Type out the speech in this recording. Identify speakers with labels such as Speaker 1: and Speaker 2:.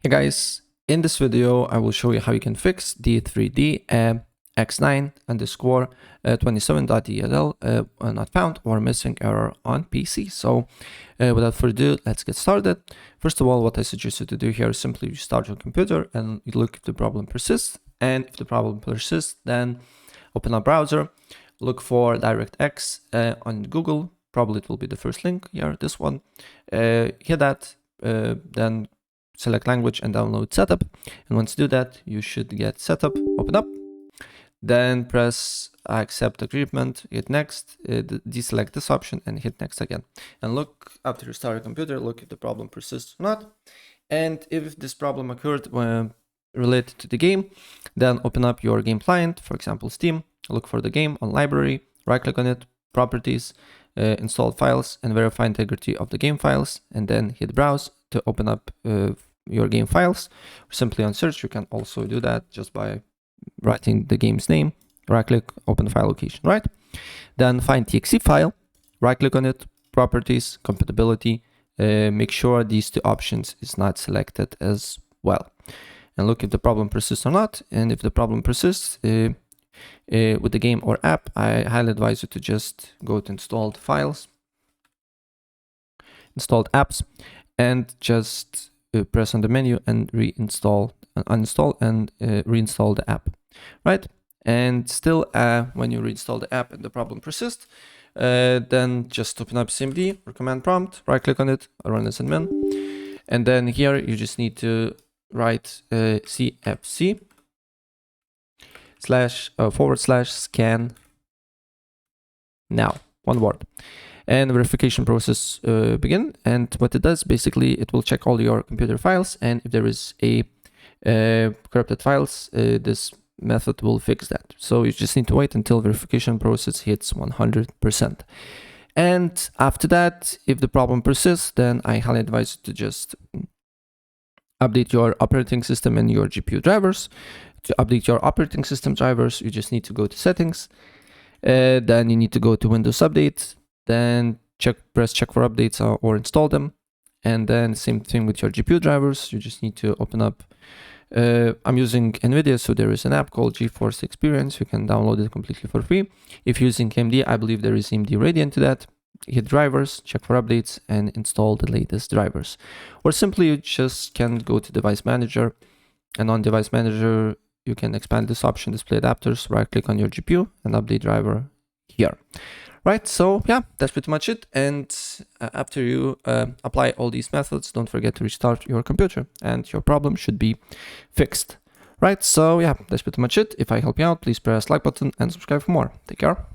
Speaker 1: Hey guys, in this video I will show you how you can fix the 3D x9_27.dll not found or missing error on PC. So without further ado, let's get started. First of all, what I suggest you to do here is simply restart your computer and you look if the problem persists. And if the problem persists, then open a browser, look for DirectX on Google. Probably it will be the first link here, this one. Hit that, then select language and download setup. And once you do that, you should get setup, open up, then press accept agreement, hit next, deselect this option and hit next again. And look, after you start your computer, look if the problem persists or not. And if this problem occurred related to the game, then open up your game client, for example, Steam, look for the game on library, right click on it, properties, install files and verify integrity of the game files, and then hit browse to open up your game files. Or simply on search, you can also do that just by writing the game's name, right click, open file location, right? Then find .exe file, right click on it, properties, compatibility, make sure these two options is not selected as well. And look if the problem persists or not. And if the problem persists with the game or app, I highly advise you to just go to installed files, installed apps, and just press on the menu and uninstall and reinstall the app, right? And still, when you reinstall the app and the problem persists, then just open up CMD or command prompt, right click on it, run as admin, and then here you just need to write cfc / scan now, one word. And verification process begin. And what it does, basically, it will check all your computer files. And if there is a corrupted files, this method will fix that. So you just need to wait until verification process hits 100%. And after that, if the problem persists, then I highly advise you to just update your operating system and your GPU drivers. To update your operating system drivers, you just need to go to settings. Then you need to go to Windows Update. Then press check for updates or install them. And then same thing with your GPU drivers. You just need to open up. I'm using NVIDIA, so there is an app called GeForce Experience. You can download it completely for free. If you're using AMD, I believe there is AMD Radeon to that. Hit drivers, check for updates, and install the latest drivers. Or simply you just can go to Device Manager, and on Device Manager, you can expand this option, display adapters, right click on your GPU and update driver here. Right, so yeah, that's pretty much it. And after you apply all these methods, don't forget to restart your computer and your problem should be fixed. Right, so yeah, that's pretty much it. If I help you out, please press like button and subscribe for more. Take care.